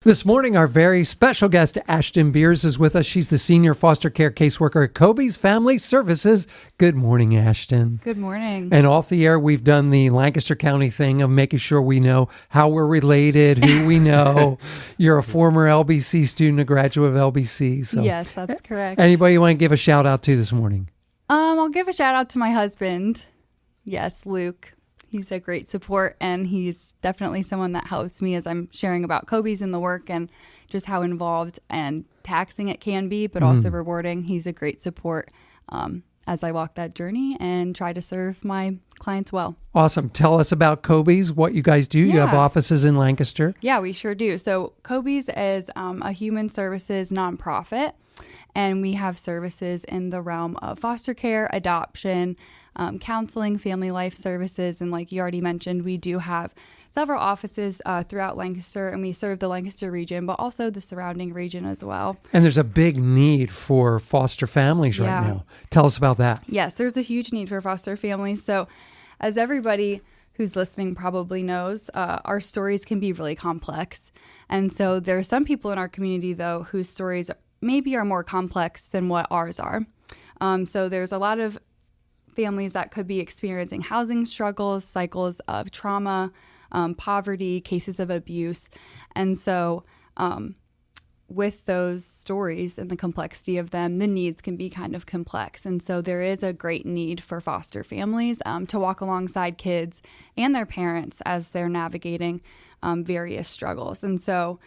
This morning, our very special guest, Ashtyn Beers, is with us. She's the Senior Foster Care Caseworker at COBYS Family Services. Good morning, Ashtyn. Good morning. And off the air, we've done the Lancaster County thing of making sure we know how we're related, who we know. You're a former LBC student, a graduate of LBC. So yes, that's correct. Anybody you want to give a shout out to this morning? I'll give a shout out to my husband. Yes, Luke. He's a great support, and he's definitely someone that helps me as I'm sharing about COBYS and the work and just how involved and taxing it can be, but also rewarding. He's a great support as I walk that journey and try to serve my clients well. Awesome. Tell us about COBYS, what you guys do. You have offices in Lancaster. Yeah, we sure do. So COBYS is a human services nonprofit, and we have services in the realm of foster care, adoption, counseling, family life services, and like you already mentioned, we do have several offices throughout Lancaster, and we serve the Lancaster region, but also the surrounding region as well. And there's a big need for foster families right now. Tell us about that. Yes, there's a huge need for foster families. So as everybody who's listening probably knows, our stories can be really complex. And so there are some people in our community, though, whose stories maybe are more complex than what ours are. So there's a lot of families that could be experiencing housing struggles, cycles of trauma, poverty, cases of abuse. And so with those stories and the complexity of them, the needs can be kind of complex. And so there is a great need for foster families to walk alongside kids and their parents as they're navigating various struggles. And so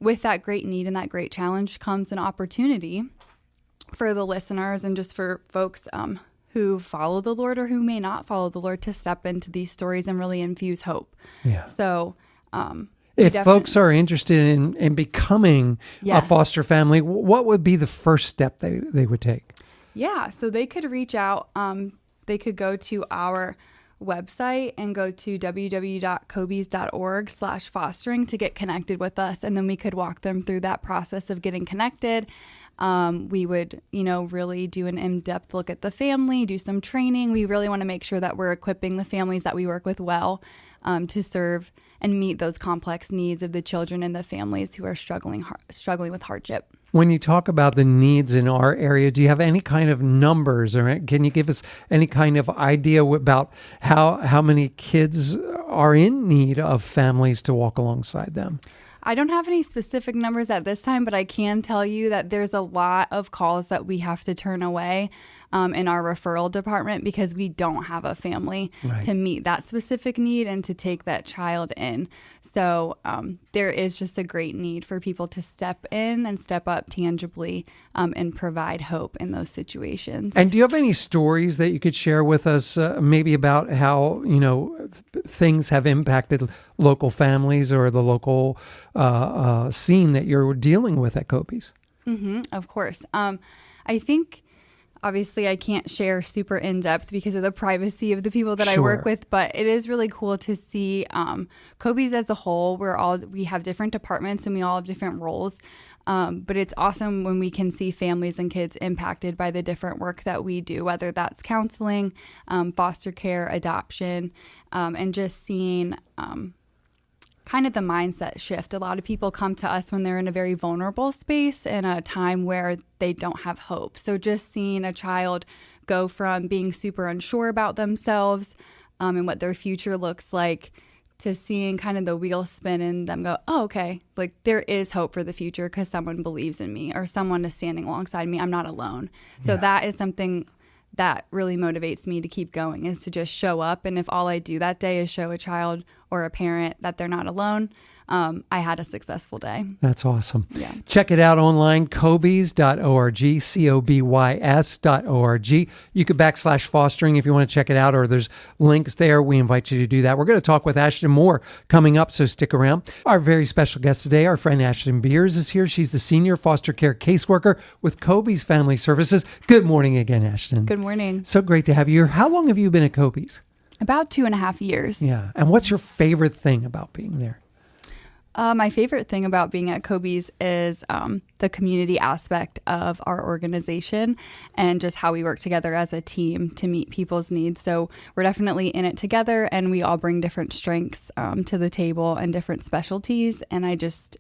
with that great need and that great challenge comes an opportunity for the listeners and just for folks who follow the Lord or who may not follow the Lord to step into these stories and really infuse hope. Yeah. So if folks are interested in becoming a foster family, what would be the first step they would take? Yeah, so they could reach out. They could go to our website and go to www.cobys.org/fostering to get connected with us. And then we could walk them through that process of getting connected. We would, really do an in-depth look at the family, do some training. We really want to make sure that we're equipping the families that we work with well to serve and meet those complex needs of the children and the families who are struggling with hardship. When you talk about the needs in our area, do you have any kind of numbers, or can you give us any kind of idea about how many kids are in need of families to walk alongside them? I don't have any specific numbers at this time, but I can tell you that there's a lot of calls that we have to turn away in our referral department because we don't have a family to meet that specific need and to take that child in. So there is just a great need for people to step in and step up tangibly and provide hope in those situations. And do you have any stories that you could share with us maybe about how, things have impacted local families or the local scene that you're dealing with at COBYS? Of course. I think obviously I can't share super in-depth because of the privacy of the people that I work with, but it is really cool to see COBYS as a whole. We have different departments and we all have different roles. But it's awesome when we can see families and kids impacted by the different work that we do, whether that's counseling, foster care, adoption, and just seeing kind of the mindset shift. A lot of people come to us when they're in a very vulnerable space in a time where they don't have hope. So just seeing a child go from being super unsure about themselves and what their future looks like to seeing kind of the wheel spin and them go, oh, okay, like there is hope for the future because someone believes in me or someone is standing alongside me. I'm not alone. So that is something that really motivates me to keep going, is to just show up. And if all I do that day is show a child or a parent that they're not alone, I had a successful day. That's awesome. Yeah. Check it out online, cobys.org, COBYS.org. You could /fostering if you want to check it out, or there's links there. We invite you to do that. We're going to talk with Ashtyn more coming up, so stick around. Our very special guest today, our friend Ashtyn Beers, is here. She's the Senior Foster Care Caseworker with COBYS Family Services. Good morning again, Ashtyn. Good morning. So great to have you here. How long have you been at COBYS? About 2.5 years. Yeah. And what's your favorite thing about being there? My favorite thing about being at COBYS is the community aspect of our organization and just how we work together as a team to meet people's needs. So we're definitely in it together, and we all bring different strengths to the table and different specialties. And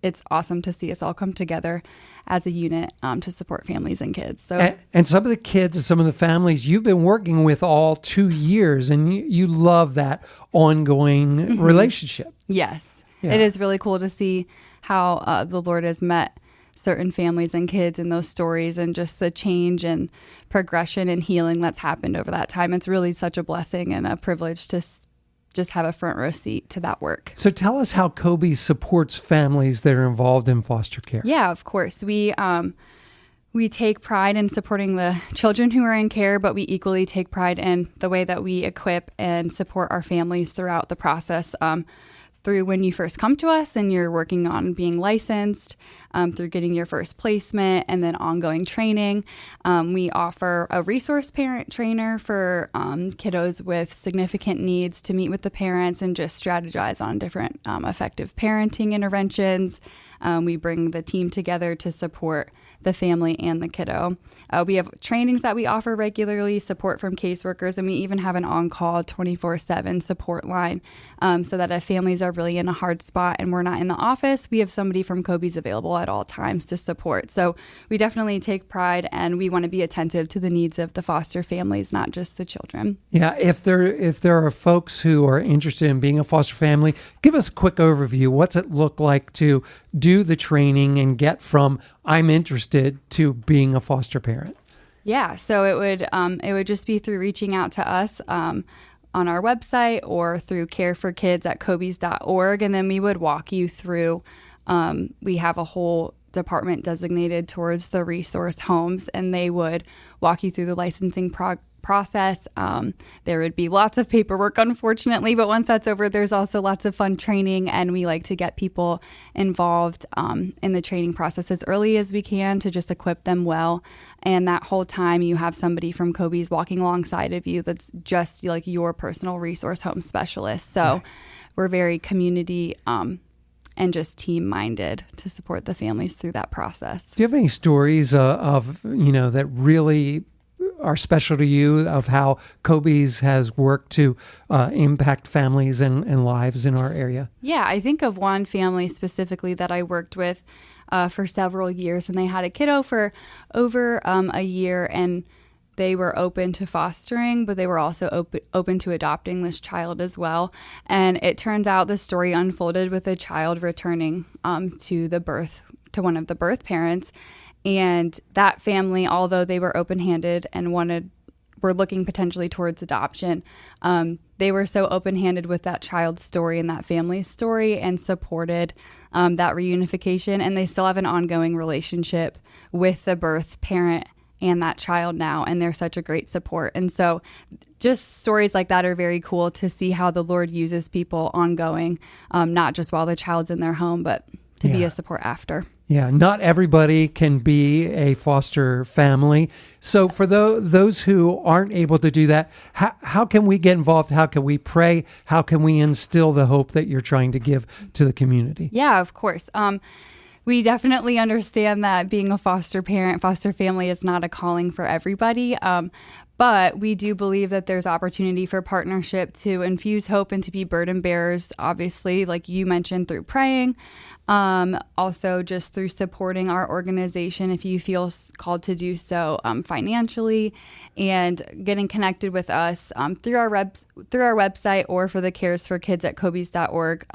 it's awesome to see us all come together as a unit to support families and kids. So, and some of the kids and some of the families you've been working with all 2 years, and you love that ongoing relationship. Yes. Yeah. It is really cool to see how the Lord has met certain families and kids in those stories, and just the change and progression and healing that's happened over that time. It's really such a blessing and a privilege to just have a front row seat to that work. So tell us how COBYS supports families that are involved in foster care. Yeah, of course. We take pride in supporting the children who are in care, but we equally take pride in the way that we equip and support our families throughout the process. Through when you first come to us and you're working on being licensed, through getting your first placement, and then ongoing training. We offer a resource parent trainer for kiddos with significant needs to meet with the parents and just strategize on different effective parenting interventions. We bring the team together to support the family and the kiddo. We have trainings that we offer regularly, support from caseworkers, and we even have an on-call 24/7 support line so that if families are really in a hard spot and we're not in the office, we have somebody from COBYS available at all times to support. So we definitely take pride, and we want to be attentive to the needs of the foster families, not just the children. Yeah, if there are folks who are interested in being a foster family, give us a quick overview. What's it look like to do the training and get from I'm interested to being a foster parent? Yeah, so it would just be through reaching out to us on our website or through careforkids@cobys.org, and then we would walk you through. We have a whole department designated towards the resource homes, and they would walk you through the licensing process. There would be lots of paperwork, unfortunately, but once that's over, there's also lots of fun training, and we like to get people involved in the training process as early as we can to just equip them well. And that whole time, you have somebody from COBYS walking alongside of you that's just like your personal resource home specialist. So we're very community and just team-minded to support the families through that process. Do you have any stories of that really are special to you, of how COBYS has worked to impact families and lives in our area? Yeah, I think of one family specifically that I worked with for several years, and they had a kiddo for over a year, and they were open to fostering, but they were also open to adopting this child as well. And it turns out the story unfolded with a child returning to one of the birth parents. And that family, although they were open-handed and were looking potentially towards adoption, they were so open-handed with that child's story and that family's story, and supported that reunification. And they still have an ongoing relationship with the birth parent and that child now, and they're such a great support. And so just stories like that are very cool to see how the Lord uses people ongoing, not just while the child's in their home, but to be a support after. Yeah, not everybody can be a foster family. So for those who aren't able to do that, how can we get involved? How can we pray? How can we instill the hope that you're trying to give to the community? Yeah, of course. We definitely understand that being a foster parent, foster family is not a calling for everybody. But we do believe that there's opportunity for partnership to infuse hope and to be burden bearers, obviously, like you mentioned, through praying. Also just through supporting our organization if you feel called to do so financially, and getting connected with us through our website or for the caresforkids@cobys.org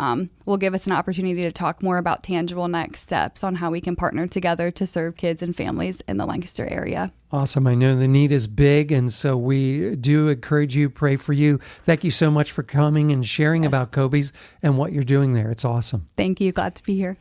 will give us an opportunity to talk more about tangible next steps on how we can partner together to serve kids and families in the Lancaster area. Awesome. I know the need is big, and so we do encourage you, pray for you. Thank you so much for coming and sharing about COBYS and what you're doing there. It's awesome. Thank you. Glad to be here.